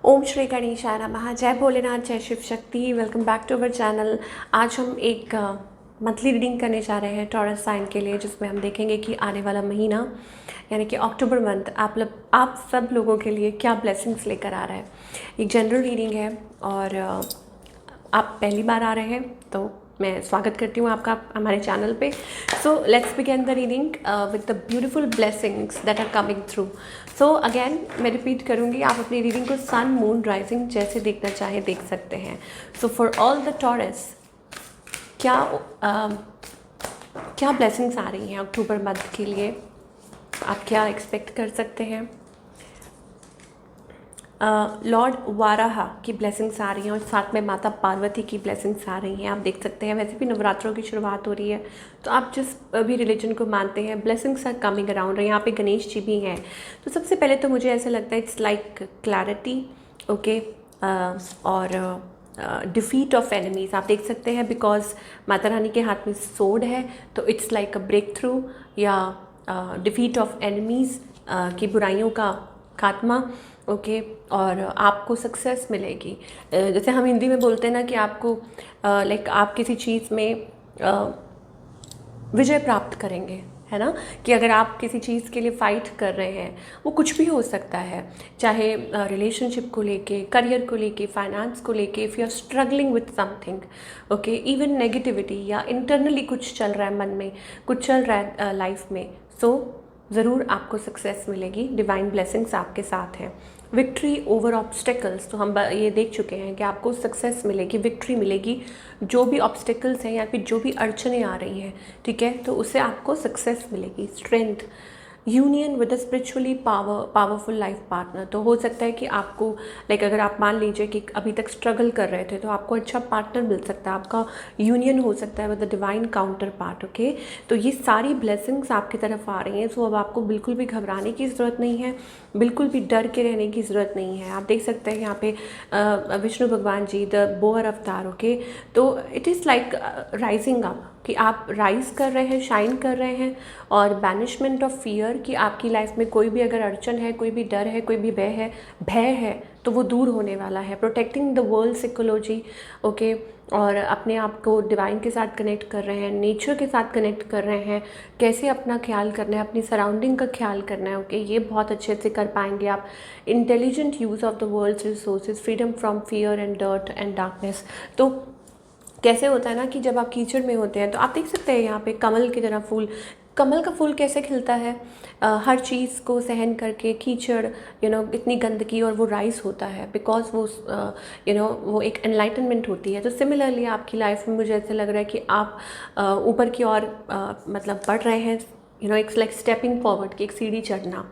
ओम श्री गणेशाय नमः। जय भोलेनाथ, जय Shiv Shakti. Welcome back to our channel. आज हम एक मंथली रीडिंग करने जा रहे हैं टॉरस साइन के लिए, जिसमें हम देखेंगे कि आने वाला महीना यानी कि अक्टूबर मंथ आप सब लोगों के लिए क्या ब्लेसिंग्स लेकर आ रहा है। एक जनरल रीडिंग है और आप पहली बार आ रहे हैं तो मैं स्वागत करती हूँ आपका हमारे चैनल पे। So let's begin the reading with the beautiful blessings that are coming through. So again मैं रिपीट करूँगी, आप अपनी रीडिंग को सन मून राइजिंग जैसे देखना चाहें देख सकते हैं। So for all the taurus, क्या ब्लेसिंग्स आ रही हैं अक्टूबर मंथ के लिए, आप क्या एक्सपेक्ट कर सकते हैं। लॉर्ड वाराहा की ब्लेसिंग्स आ रही हैं और साथ में माता पार्वती की ब्लेसिंग्स आ रही हैं। आप देख सकते हैं, वैसे भी नवरात्रों की शुरुआत हो रही है, तो आप जिस भी रिलीजन को मानते हैं, ब्लेसिंग्स आर कमिंग अराउंड। यहाँ पे गणेश जी भी हैं। तो सबसे पहले तो मुझे ऐसा लगता है इट्स लाइक क्लैरिटी, ओके, और डिफीट ऑफ एनिमीज़ आप देख सकते हैं, बिकॉज माता रानी के हाथ में सोर्ड है, तो it's like a breakthrough या डिफीट ऑफ एनिमीज़ की बुराइयों का खात्मा, ओके। और आपको सक्सेस मिलेगी। जैसे हम हिंदी में बोलते हैं ना कि आपको लाइक आप किसी चीज़ में विजय प्राप्त करेंगे, है ना। कि अगर आप किसी चीज़ के लिए फ़ाइट कर रहे हैं, वो कुछ भी हो सकता है, चाहे रिलेशनशिप को लेके, करियर को लेके, फाइनेंस को लेके, if you are struggling with something, okay, even negativity या इंटरनली कुछ चल रहा है, मन में कुछ चल रहा है लाइफ में, सो ज़रूर आपको सक्सेस मिलेगी। डिवाइन ब्लेसिंग्स आपके साथ हैं। विक्ट्री ओवर ऑब्स्टेकल्स, तो हम ये देख चुके हैं कि आपको सक्सेस मिलेगी, विक्ट्री मिलेगी। जो भी ऑब्स्टेकल्स हैं या फिर जो भी अड़चनें आ रही हैं, ठीक है, तो उससे आपको सक्सेस मिलेगी। Strength, union with a spiritually powerful life partner, तो हो सकता है कि आपको लाइक अगर आप मान लीजिए कि अभी तक स्ट्रगल कर रहे थे, तो आपको अच्छा पार्टनर मिल सकता है, आपका यूनियन हो सकता है with the divine counter part, okay. तो ये सारी ब्लेसिंग्स आपकी तरफ आ रही हैं। सो अब आपको बिल्कुल भी घबराने की ज़रूरत नहीं है, बिल्कुल भी डर के रहने की ज़रूरत नहीं है। आप देख सकते हैं यहाँ पे विष्णु भगवान जी, द बोअर अवतार, ओके। तो it is like rising up, कि आप राइज कर रहे हैं, शाइन कर रहे हैं। और बैनिशमेंट ऑफ फियर, कि आपकी लाइफ में कोई भी अगर अड़चन है, कोई भी डर है, कोई भी भय है, तो वो दूर होने वाला है। Protecting the world psychology, okay. और अपने आप को डिवाइन के साथ कनेक्ट कर रहे हैं, नेचर के साथ कनेक्ट कर रहे हैं, कैसे अपना ख्याल करना है, अपनी सराउंडिंग का ख्याल करना है, ओके। ये बहुत अच्छे से कर पाएंगे आप। Intelligent use of the world's resources, freedom from fear and dirt and darkness. तो कैसे होता है ना कि जब आप कीचड़ में होते हैं, तो आप देख सकते हैं यहाँ पे कमल की तरह फूल, कमल का फूल कैसे खिलता है, हर चीज़ को सहन करके, कीचड़, इतनी गंदगी, और वो राइज होता है बिकॉज वो वो एक एनलाइटनमेंट होती है। तो सिमिलरली आपकी लाइफ में मुझे ऐसा लग रहा है कि आप ऊपर की ओर मतलब बढ़ रहे हैं, इट्स लाइक स्टेपिंग फॉरवर्ड, की एक सीढ़ी चढ़ना।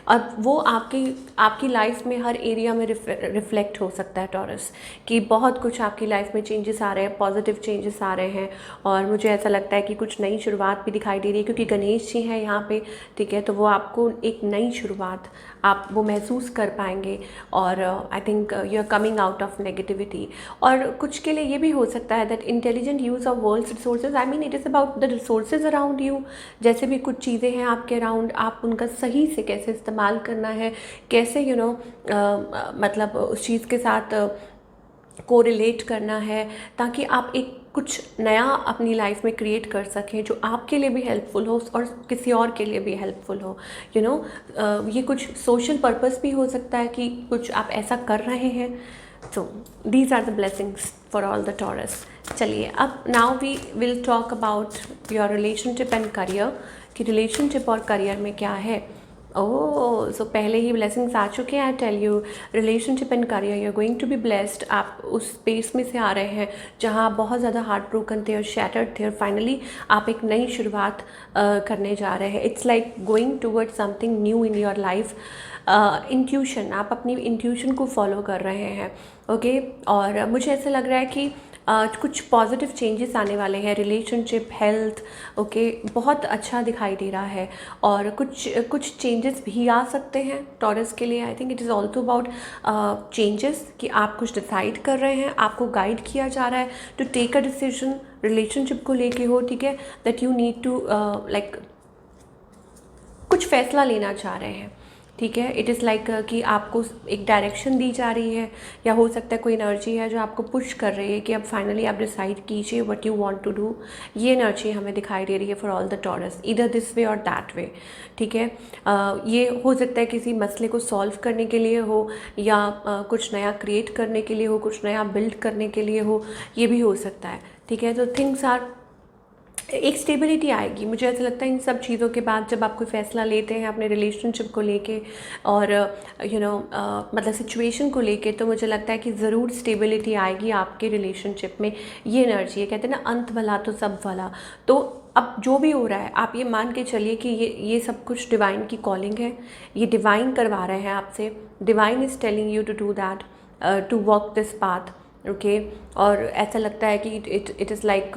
अब वो आपकी लाइफ में हर एरिया में रिफ्लेक्ट हो सकता है टॉरस, कि बहुत कुछ आपकी लाइफ में चेंजेस आ रहे हैं, पॉजिटिव चेंजेस आ रहे हैं। और मुझे ऐसा लगता है कि कुछ नई शुरुआत भी दिखाई दे रही है, क्योंकि गणेश जी हैं यहाँ पे, ठीक है। तो वो आपको एक नई शुरुआत आप वो महसूस कर पाएंगे। और I think you are coming out of negativity. और कुछ के लिए ये भी हो सकता है that intelligent use of world's resources, I mean it is about the resources around you. जैसे भी कुछ चीज़ें हैं आपके अराउंड, आप उनका सही से कैसे इस्तेमाल करना है, कैसे मतलब उस चीज़ के साथ कोरिलेट करना है, ताकि आप एक कुछ नया अपनी लाइफ में क्रिएट कर सकें जो आपके लिए भी हेल्पफुल हो और किसी और के लिए भी हेल्पफुल हो। ये कुछ सोशल पर्पस भी हो सकता है कि कुछ आप ऐसा कर रहे हैं। तो these are the blessings for all the Taurus. चलिए, अब now we will talk about your relationship and career, कि रिलेशनशिप और करियर में क्या है। ओह, सो पहले ही ब्लेसिंग्स आ चुके हैं। I tell you, relationship and career, you are going to be blessed. आप उस स्पेस में से आ रहे हैं जहां आप बहुत ज़्यादा हार्ट ब्रोकन थे और शैटर्ड थे, और फाइनली आप एक नई शुरुआत करने जा रहे हैं। It's like going toward something new in your life. Intuition, आप अपनी इंट्यूशन को फॉलो कर रहे हैं, ओके। और मुझे ऐसा लग रहा है कि कुछ पॉजिटिव चेंजेस आने वाले हैं, रिलेशनशिप, हेल्थ, ओके, बहुत अच्छा दिखाई दे रहा है। और कुछ चेंजेस भी आ सकते हैं टॉरस के लिए। I think it is also about changes, कि आप कुछ डिसाइड कर रहे हैं, आपको गाइड किया जा रहा है to take a decision, relationship को लेके हो, ठीक है, that you need to like कुछ फैसला लेना चाह रहे हैं। ठीक है। इट इज़ लाइक कि आपको एक डायरेक्शन दी जा रही है, या हो सकता है कोई एनर्जी है जो आपको पुश कर रही है कि अब फाइनली आप डिसाइड कीजिए what you want to do. ये एनर्जी हमें दिखाई दे रही है for all the Taurus, either this way और दैट वे। ठीक है। ये हो सकता है किसी मसले को सॉल्व करने के लिए हो, या कुछ नया क्रिएट करने के लिए हो, कुछ नया बिल्ड करने के लिए हो, ये भी हो सकता है। ठीक है। तो थिंग्स आर, एक स्टेबिलिटी आएगी। मुझे ऐसा लगता है इन सब चीज़ों के बाद जब आप कोई फ़ैसला लेते हैं अपने रिलेशनशिप को लेके और मतलब सिचुएशन को लेके, तो मुझे लगता है कि ज़रूर स्टेबिलिटी आएगी आपके रिलेशनशिप में। ये एनर्जी है, कहते हैं ना अंत भला तो सब भला। तो अब जो भी हो रहा है आप ये मान के चलिए कि ये सब कुछ डिवाइन की कॉलिंग है, ये डिवाइन करवा रहे हैं आपसे। Divine is telling you to do that, to walk this path. Okay. और ऐसा लगता है कि इट इज़ लाइक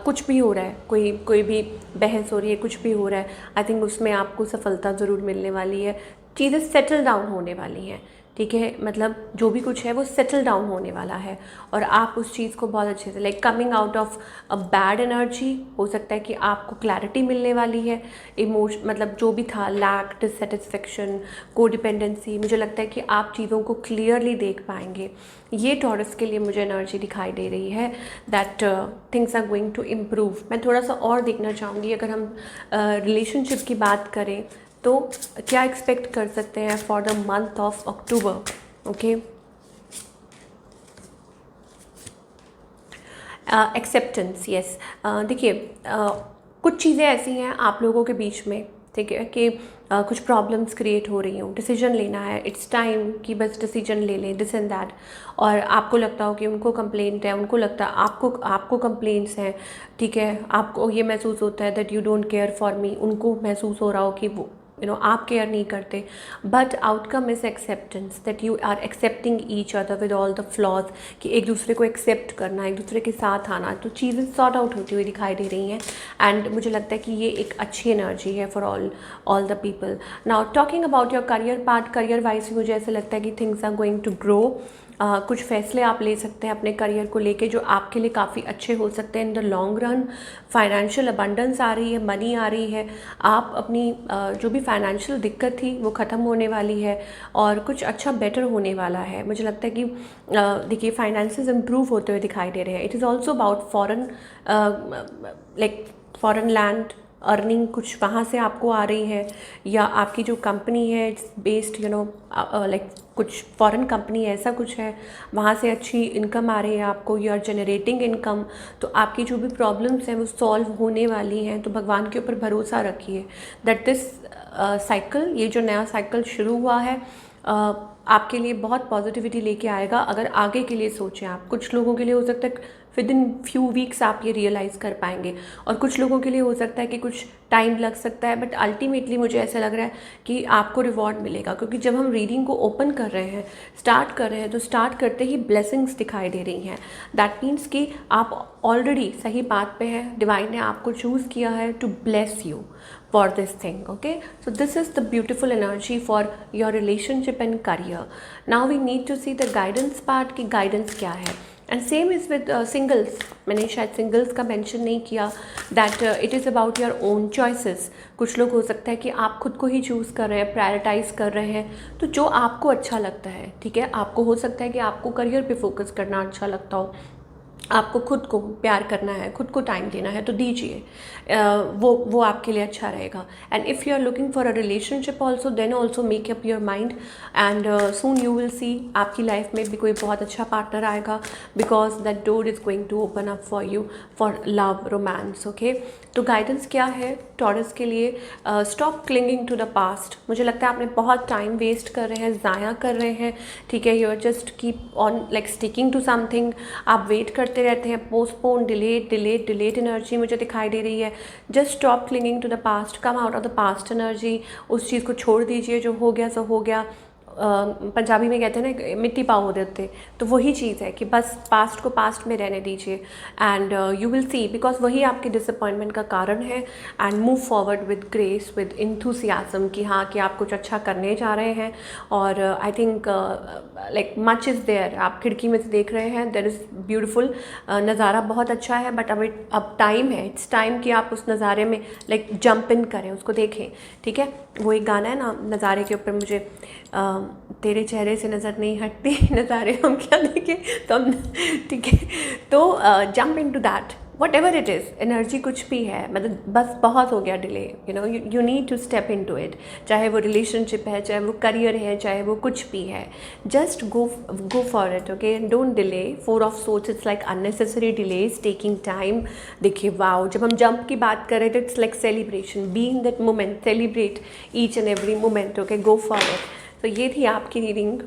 कुछ भी हो रहा है, कोई भी बहस हो रही है, कुछ भी हो रहा है, आई थिंक उसमें आपको सफलता ज़रूर मिलने वाली है। चीज़ें सेटल डाउन होने वाली हैं। ठीक है। मतलब जो भी कुछ है वो सेटल डाउन होने वाला है, और आप उस चीज़ को बहुत अच्छे से like coming out of a bad energy. हो सकता है कि आपको क्लैरिटी मिलने वाली है। मतलब जो भी था, लैक, डिससेटिस्फेक्शन, कोडिपेंडेंसी, मुझे लगता है कि आप चीज़ों को क्लियरली देख पाएंगे। ये टॉरस के लिए मुझे एनर्जी दिखाई दे रही है that things are going to improve. मैं थोड़ा सा और देखना चाहूँगी, अगर हम रिलेशनशिप की बात करें तो क्या एक्सपेक्ट कर सकते हैं for the month of October. Okay. Acceptance, yes. देखिए, कुछ चीज़ें ऐसी हैं आप लोगों के बीच में, ठीक है, कि कुछ प्रॉब्लम्स क्रिएट हो रही हूँ, डिसीजन लेना है, इट्स टाइम कि बस डिसीजन ले लें, दिस एंड दैट। और आपको लगता हो कि उनको कंप्लेंट है, उनको लगता है आपको कंप्लेंट्स हैं। ठीक है। आपको ये महसूस होता है that you don't care for me, उनको महसूस हो रहा हो कि वो आप केयर नहीं करते। But outcome is acceptance, that you are accepting each other with all the flaws, कि एक दूसरे को एक्सेप्ट करना, एक दूसरे के साथ आना, तो चीज़ें सॉर्ट आउट होती हुई दिखाई दे रही हैं। एंड मुझे लगता है कि ये एक अच्छी एनर्जी है for all the people. Now talking about your career part, career wise मुझे ऐसा लगता है कि things are going to grow. कुछ फैसले आप ले सकते हैं अपने करियर को लेके जो आपके लिए काफ़ी अच्छे हो सकते हैं in the long run. Financial abundance आ रही है, मनी आ रही है। आप अपनी जो भी फाइनेंशियल दिक्कत थी वो ख़त्म होने वाली है, और कुछ अच्छा बेटर होने वाला है। मुझे लगता है कि देखिए फाइनेंसेस इम्प्रूव होते हुए दिखाई दे रहे हैं। It is also about foreign, like foreign land earning, कुछ वहाँ से आपको आ रही है, या आपकी जो कंपनी है इट्स बेस्ड लाइक कुछ फॉरेन कंपनी ऐसा कुछ है, वहाँ से अच्छी इनकम आ रही है आपको, यू आर जनरेटिंग इनकम। तो आपकी जो भी प्रॉब्लम्स हैं वो सॉल्व होने वाली हैं। तो भगवान के ऊपर भरोसा रखिए दैट दिस साइकिल, ये जो नया साइकिल शुरू हुआ है, आपके लिए बहुत पॉजिटिविटी लेके आएगा। अगर आगे के लिए सोचें आप, कुछ लोगों के लिए हो सकता है विद इन फ्यू वीक्स आप ये रियलाइज़ कर पाएंगे, और कुछ लोगों के लिए हो सकता है कि कुछ टाइम लग सकता है। बट अल्टीमेटली मुझे ऐसा लग रहा है कि आपको रिवॉर्ड मिलेगा, क्योंकि जब हम रीडिंग को ओपन कर रहे हैं, स्टार्ट कर रहे हैं, तो स्टार्ट करते ही ब्लेसिंग्स दिखाई दे रही हैं। दैट मीन्स कि आप ऑलरेडी सही बात पे हैं। डिवाइन ने आपको चूज़ किया है to bless you for this thing. Okay, so this is the beautiful energy for your relationship and career. Now we need to see the guidance part, कि guidance क्या है। And same is with singles, मैंने शायद singles का mention नहीं किया, that it is about your own choices. कुछ लोग हो सकता है कि आप खुद को ही चूज़ कर रहे हैं, प्रायोरिटाइज़ कर रहे हैं, तो जो आपको अच्छा लगता है। ठीक है। आपको हो सकता है कि आपको करियर पे फोकस करना अच्छा लगता हो, आपको खुद को प्यार करना है, खुद को टाइम देना है, तो दीजिए, वो आपके लिए अच्छा रहेगा। And if you are looking for a relationship also, then also make up your mind, and soon you will see आपकी लाइफ में भी कोई बहुत अच्छा पार्टनर आएगा, because that door is going to open up for you for love, romance. Okay, तो guidance क्या है टॉरस के लिए? Stop clinging to the past. मुझे लगता है आपने बहुत टाइम वेस्ट कर रहे हैं, ज़ाया कर रहे हैं। ठीक है, you are just keep on like sticking to something, आप वेट करते रहते हैं, पोस्टपोन, डिलेट एनर्जी मुझे दिखाई दे रही है। Just stop clinging to the past, come out of the past energy. उस चीज़ को छोड़ दीजिए, जो हो गया सो हो गया, पंजाबी में कहते हैं ना मिट्टी पाव हो देते, तो वही चीज़ है कि बस पास्ट को पास्ट में रहने दीजिए and you will C, because वही आपके डिसअपॉइंटमेंट का कारण है। And move forward with grace, with enthusiasm कि हाँ कि आप कुछ अच्छा करने जा रहे हैं। और I think like much is there, आप खिड़की में से देख रहे हैं, देयर इज़ ब्यूटीफुल, नज़ारा बहुत अच्छा है, बट अब टाइम है, इट्स टाइम कि आप उस नज़ारे में लाइक जंप इन करें, उसको देखें। ठीक है, वो एक गाना है ना नज़ारे के ऊपर, मुझे तेरे चेहरे से नज़र नहीं हटती नज़ारे हम क्या देखें तो हम, ठीक है, तो jump into that, whatever it is, energy कुछ भी है, मतलब बस बहुत हो गया delay, you know, you need to step into it, चाहे वो रिलेशनशिप है, चाहे वो करियर है, चाहे वो कुछ भी है, just go for it, okay, don't delay. 4 of swords, it's like unnecessary delays, taking time. देखिए वाओ, जब हम जंप की बात करें तो it's like celebration, be in that moment, celebrate each and every moment, okay, go for it. तो ये थी आपकी रीडिंग,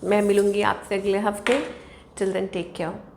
मैं मिलूँगी आपसे अगले हफ्ते। Till then take care.